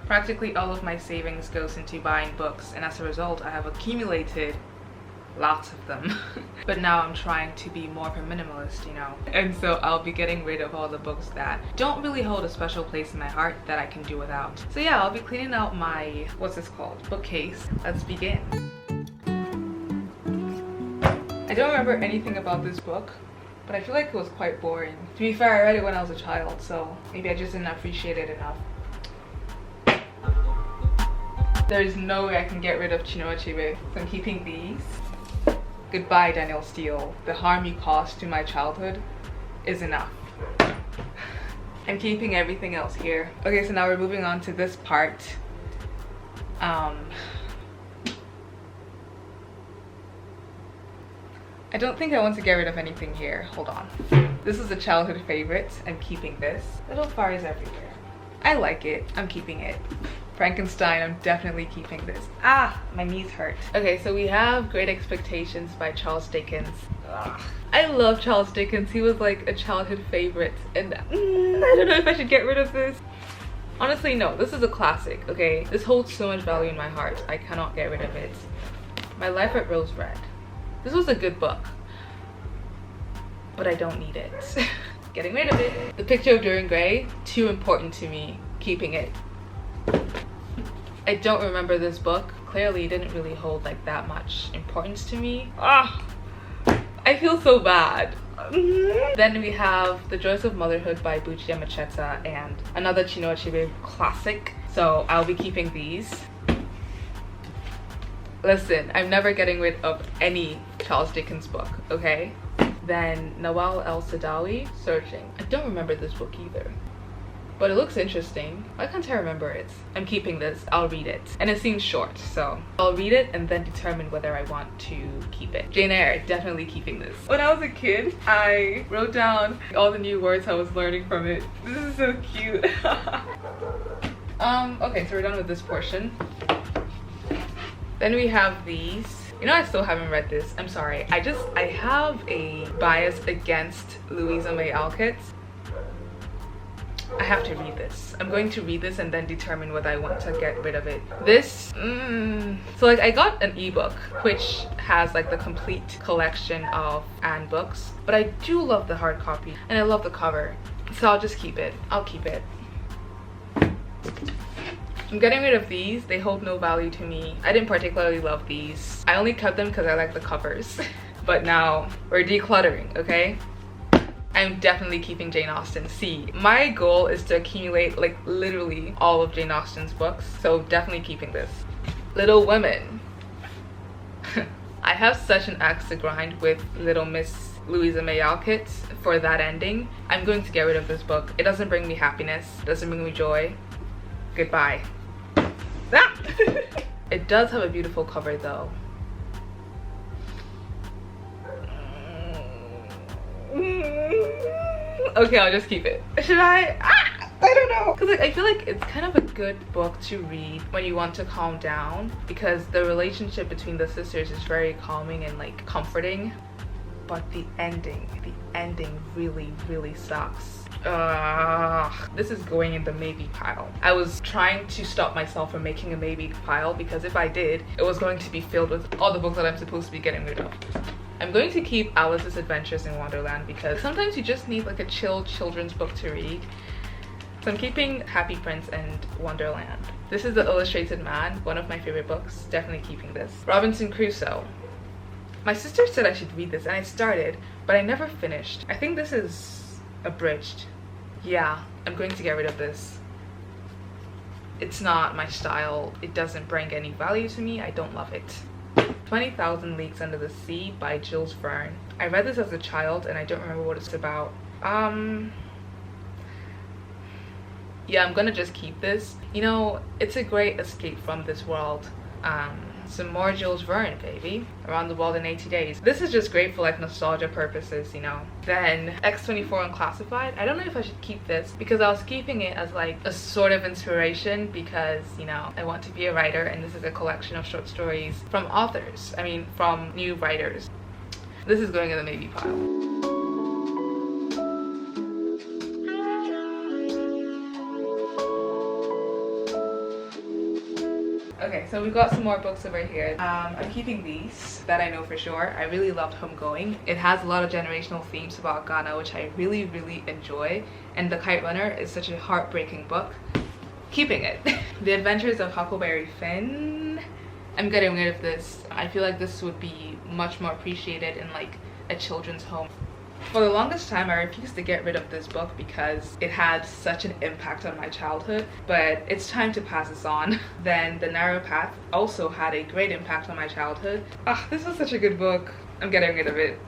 Practically all of my savings goes into buying books, and as a result I have accumulated lots of them. But now I'm trying to be more of a minimalist, you know, and so I'll be getting rid of all the books that don't really hold a special place in my heart that I can do without. So yeah, I'll be cleaning out my, what's this called, bookcase. Let's begin. I don't remember anything about this book, but I feel like it was quite boring. To be fair, I read it when I was a child, so maybe I just didn't appreciate it enough. There is no way I can get rid of Chinua Achebe, so I'm keeping these. Goodbye, Daniel Steele. The harm you caused to my childhood is enough. I'm keeping everything else here. Okay, so now we're moving on to this part. I don't think I want to get rid of anything here. Hold on. This is a childhood favorite. I'm keeping this. Little fires everywhere. I like it. I'm keeping it. Frankenstein, I'm definitely keeping this. Ah, my knees hurt. Okay, so we have Great Expectations by Charles Dickens. Ugh. I love Charles Dickens. He was like a childhood favorite, and I don't know if I should get rid of this. Honestly, no, this is a classic, okay? This holds so much value in my heart. I cannot get rid of it. My Life at Rose Red. This was a good book, but I don't need it. Getting rid of it. The Picture of Dorian Gray, too important to me. Keeping it. I don't remember this book. Clearly it didn't really hold like that much importance to me. Ah, I feel so bad. Then we have The Joys of Motherhood by Buchiya Macheta and another Chinua Achebe classic. So I'll be keeping these. Listen, I'm never getting rid of any Charles Dickens book, okay? Then Nawal El-Saadawi, Searching. I don't remember this book either, but it looks interesting. Why can't I remember it? I'm keeping this. I'll read it. And it seems short, so I'll read it and then determine whether I want to keep it. Jane Eyre, definitely keeping this. When I was a kid, I wrote down all the new words I was learning from it. This is so cute. Okay, so we're done with this portion. Then we have these. You know, I still haven't read this. I'm sorry. I have a bias against Louisa May Alcott. I have to read this. I'm going to read this and then determine whether I want to get rid of it. This, so like I got an ebook which has like the complete collection of Anne books, but I do love the hard copy and I love the cover. So I'll just keep it. I'll keep it. I'm getting rid of these. They hold no value to me. I didn't particularly love these. I only kept them because I like the covers. But now we're decluttering, okay? I'm definitely keeping Jane Austen. See, my goal is to accumulate like literally all of Jane Austen's books, so definitely keeping this. Little Women. I have such an axe to grind with Little Miss Louisa May Alcott for that ending. I'm going to get rid of this book. It doesn't bring me happiness. It doesn't bring me joy. Goodbye. Ah! It does have a beautiful cover though. Okay, I'll just keep it. Should I? I don't know. Because like, I feel like it's kind of a good book to read when you want to calm down, because the relationship between the sisters is very calming and like comforting. But the ending really sucks. This is going in the maybe pile. I was trying to stop myself from making a maybe pile, because if I did, it was going to be filled with all the books that I'm supposed to be getting rid of. I'm going to keep Alice's Adventures in Wonderland because sometimes you just need like a chill children's book to read. So I'm keeping Happy Prince and Wonderland. This is The Illustrated Man, one of my favorite books. Definitely keeping this. Robinson Crusoe. My sister said I should read this and I started, but I never finished. I think this is abridged. Yeah, I'm going to get rid of this. It's not my style. It doesn't bring any value to me. I don't love it. 20,000 Leagues Under the Sea by Jules Verne. I read this as a child and I don't remember what it's about. Yeah, I'm gonna just keep this. You know, it's a great escape from this world. Some more Jules Verne, baby. Around the World in 80 Days. This is just great for like nostalgia purposes, you know. Then X-24 Unclassified. I don't know if I should keep this because I was keeping it as like a sort of inspiration because, you know, I want to be a writer and this is a collection of short stories from authors. I mean, from new writers. This is going in the maybe pile. Okay, so we got some more books over here. I'm keeping these that I know for sure. I really loved Homegoing. It has a lot of generational themes about Ghana, which I really enjoy. And The Kite Runner is such a heartbreaking book. Keeping it. The Adventures of Huckleberry Finn. I'm getting rid of this. I feel like this would be much more appreciated in like a children's home. For the longest time, I refused to get rid of this book because it had such an impact on my childhood, but it's time to pass this on. Then The Narrow Path also had a great impact on my childhood. Ah, this was such a good book. I'm getting rid of it.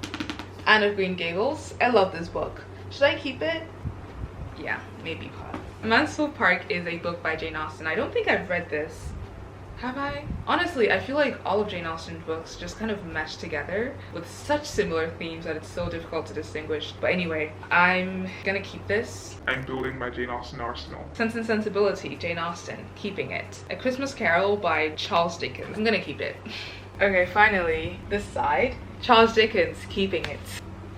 Anne of Green Gables. I love this book. Should I keep it? Yeah, maybe. Mansfield Park is a book by Jane Austen. I don't think I've read this. Have I? Honestly, I feel like all of Jane Austen's books just kind of mesh together with such similar themes that it's so difficult to distinguish. But anyway, I'm gonna keep this. I'm building my Jane Austen arsenal. Sense and Sensibility, Jane Austen, keeping it. A Christmas Carol by Charles Dickens. I'm gonna keep it. Okay, finally, this side. Charles Dickens, keeping it.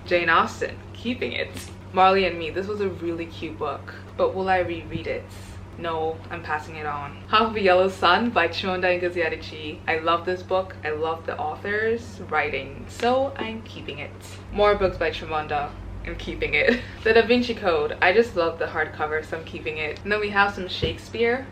Jane Austen, keeping it. Marley and Me, this was a really cute book, but will I reread it? No, I'm passing it on. Half of a Yellow Sun by Chimamanda Ngozi Adichie. I love this book. I love the author's writing, so I'm keeping it. More books by Chimamanda. I'm keeping it. The Da Vinci Code. I just love the hardcover, so I'm keeping it. And then we have some Shakespeare.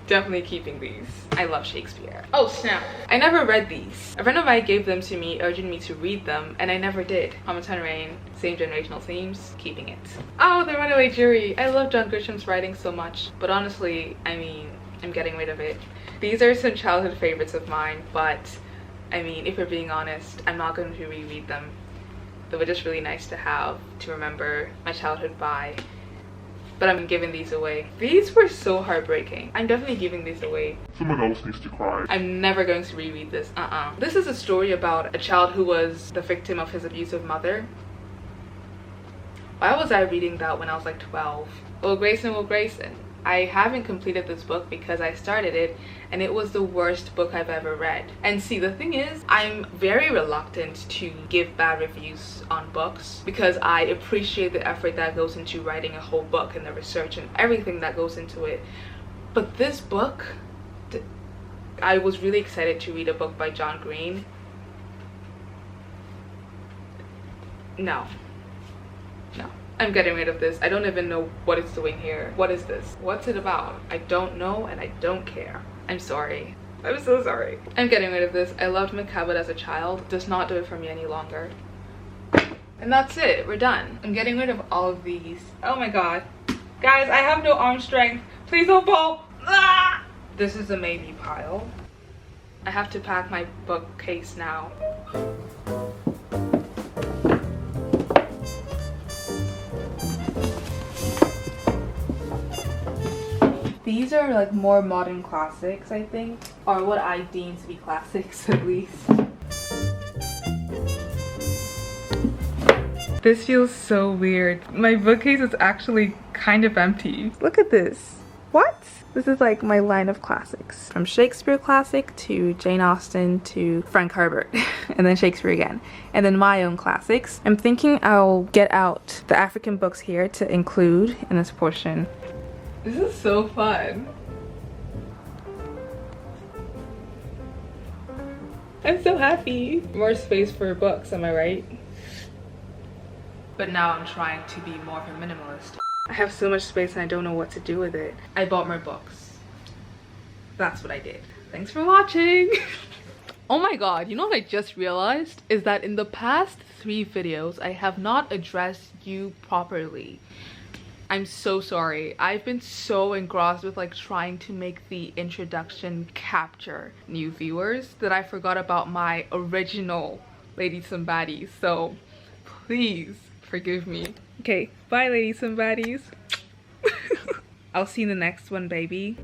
Definitely keeping these. I love Shakespeare. Oh snap, I never read these. A friend of mine gave them to me, urging me to read them, and I never did. Hamilton Rain, same generational themes, keeping it. Oh, The Runaway Jury. I love John Grisham's writing so much, but honestly, I mean, I'm getting rid of it. These are some childhood favorites of mine, but I mean, if we're being honest, I'm not going to reread them. They were just really nice to have, to remember my childhood by. But I'm giving these away. These were so heartbreaking. I'm definitely giving these away. Someone else needs to cry. I'm never going to reread this. This is a story about a child who was the victim of his abusive mother. Why was I reading that when I was like 12? Will Grayson, Will Grayson. I haven't completed this book because I started it and it was the worst book I've ever read. And see, the thing is, I'm very reluctant to give bad reviews on books because I appreciate the effort that goes into writing a whole book and the research and everything that goes into it. But this book, I was really excited to read a book by John Green. No. I'm getting rid of this. I don't even know what it's doing here. What is this? What's it about? I don't know and I don't care. I'm sorry. I'm so sorry. I'm getting rid of this. I loved McCabot as a child. Does not do it for me any longer. And that's it. We're done. I'm getting rid of all of these. Oh my god. Guys, I have no arm strength. Please don't fall. Ah! This is a maybe pile. I have to pack my bookcase now. These are like more modern classics, I think, or what I deem to be classics at least. This feels so weird. My bookcase is actually kind of empty. Look at this. What? This is like my line of classics. From Shakespeare classic to Jane Austen to Frank Herbert and then Shakespeare again. And then my own classics. I'm thinking I'll get out the African books here to include in this portion. This is so fun. I'm so happy. More space for books, am I right? But now I'm trying to be more of a minimalist. I have so much space and I don't know what to do with it. I bought more books. That's what I did. Thanks for watching. Oh my god, you know what I just realized? Is that in the past 3 videos, I have not addressed you properly. I'm so sorry. I've been so engrossed with like trying to make the introduction capture new viewers that I forgot about my original ladies and baddies. So please forgive me. Okay, bye ladies and baddies. I'll see you in the next one, baby.